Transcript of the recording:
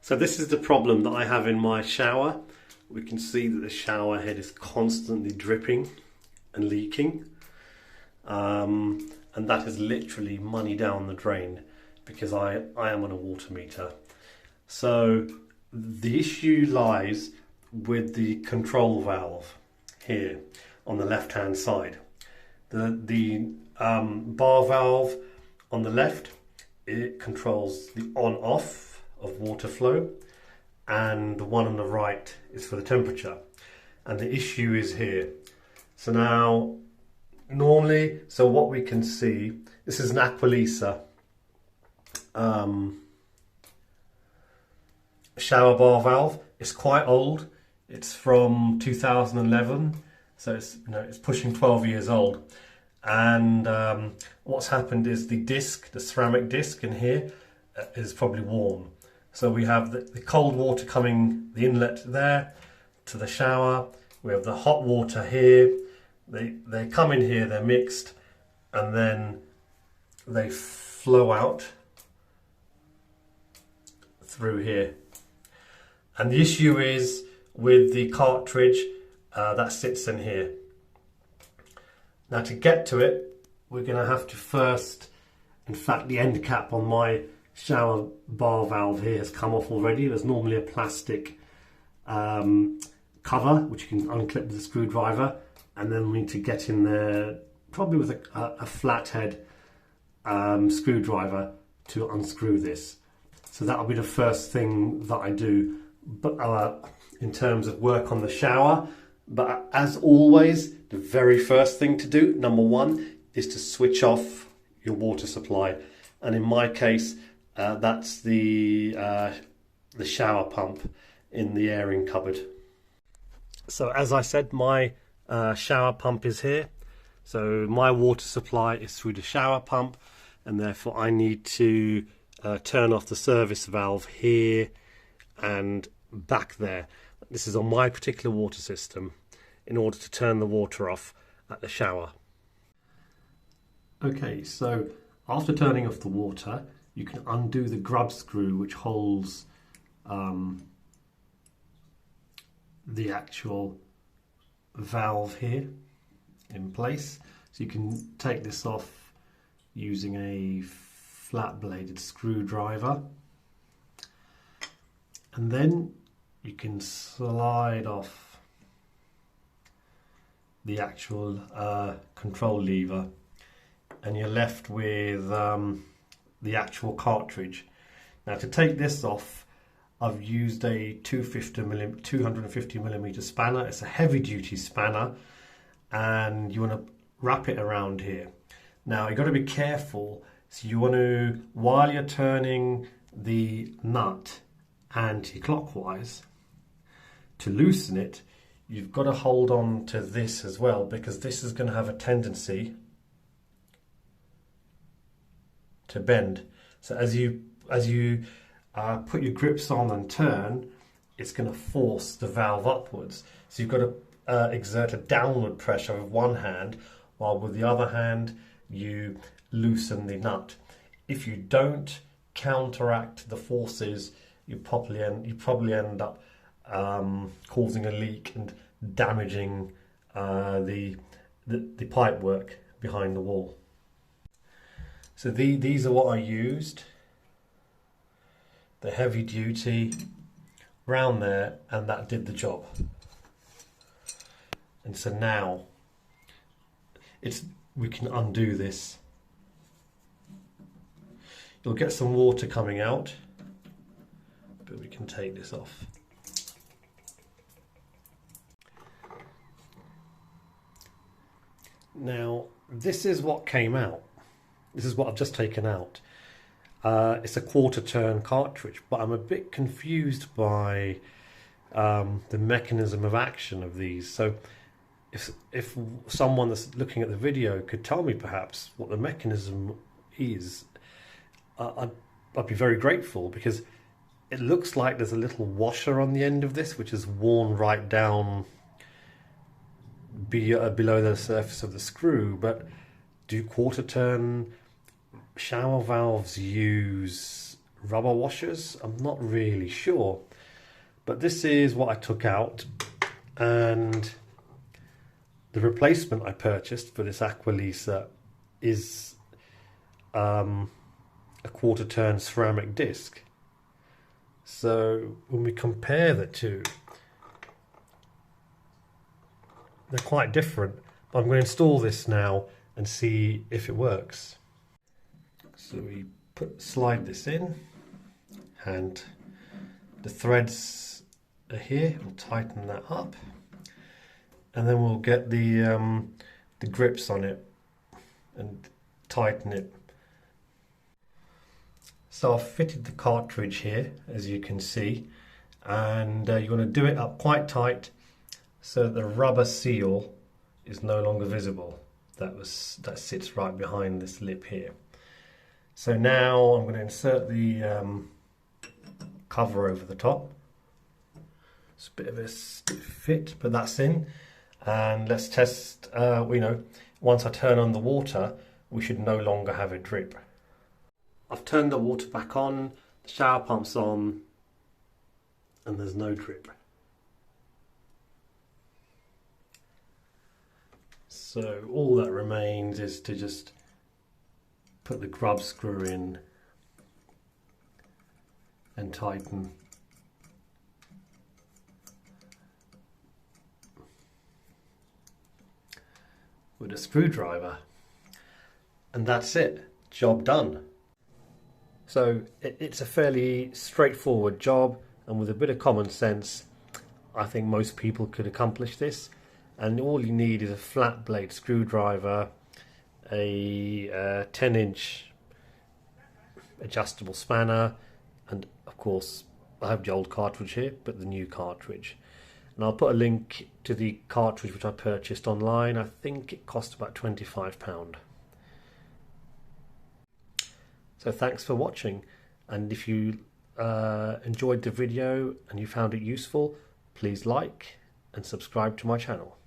So this is the problem that I have in my shower. We can see that the shower head is constantly dripping and leaking. And that is literally money down the drain because I am on a water meter. So the issue lies with the control valve here on the left hand side. The bar valve on the left, it controls the on off of water flow, and the one on the right is for the temperature, and the issue is here. So now normally, so what we can see, this is an Aqualisa shower bar valve. It's quite old, it's from 2011, so it's pushing 12 years old. And what's happened is the ceramic disc in here is probably worn. So we have the cold water coming, the inlet there to the shower. We have the hot water here. They come in here, they're mixed, and then they flow out through here. And the issue is with the cartridge that sits in here. Now to get to it, we're going to have to first, in fact the end cap on my shower bar valve here has come off already. There's normally a plastic cover which you can unclip with a screwdriver, and then we need to get in there probably with a flathead screwdriver to unscrew this. So that'll be the first thing that I do, but in terms of work on the shower. But as always, the very first thing to do, number one, is to switch off your water supply. And in my case, that's the shower pump in the airing cupboard. So as I said, my shower pump is here. So my water supply is through the shower pump, and therefore I need to turn off the service valve here and back there. This is on my particular water system in order to turn the water off at the shower. Okay, so after turning off the water, you can undo the grub screw which holds the actual valve here in place. So you can take this off using a flat bladed screwdriver, and then you can slide off the actual control lever, and you're left with the actual cartridge. Now to take this off, I've used a 250mm spanner. It's a heavy duty spanner, and you want to wrap it around here. Now you've got to be careful. So you want to, while you're turning the nut anti-clockwise, to loosen it, you've got to hold on to this as well, because this is going to have a tendency to bend. So as you put your grips on and turn, it's going to force the valve upwards. So you've got to exert a downward pressure with one hand, while with the other hand you loosen the nut. If you don't counteract the forces, you probably end up causing a leak and damaging the pipe work behind the wall. So these are what I used, the heavy duty round there, and that did the job. And so now we can undo this. You'll get some water coming out, but we can take this off. Now this is what came out. This is what I've just taken out. It's a quarter turn cartridge, but I'm a bit confused by the mechanism of action of these. So if someone that's looking at the video could tell me perhaps what the mechanism is, I'd be very grateful, because it looks like there's a little washer on the end of this which is worn right down below the surface of the screw. But do quarter turn shower valves use rubber washers. I'm not really sure, but this is what I took out, and the replacement I purchased for this Aqualisa is a 1/4 turn ceramic disc. So when we compare the two, they're quite different. But I'm going to install this now and see if it works. So we slide this in, and the threads are here. We'll tighten that up, and then we'll get the grips on it and tighten it. So I've fitted the cartridge here, as you can see, and you want to do it up quite tight so that the rubber seal is no longer visible. That sits right behind this lip here. So now I'm going to insert the cover over the top. It's a bit of a stiff fit, but that's in. And let's test, once I turn on the water, we should no longer have a drip. I've turned the water back on, the shower pump's on, and there's no drip. So all that remains is to just put the grub screw in and tighten. With a screwdriver, and that's it, job done. So it's a fairly straightforward job, and with a bit of common sense I think most people could accomplish this. And all you need is a flat blade screwdriver, a 10-inch adjustable spanner, and of course I have the old cartridge here, but the new cartridge. And I'll put a link to the cartridge which I purchased online. I think it cost about £25. So thanks for watching, and if you enjoyed the video and you found it useful, please like and subscribe to my channel.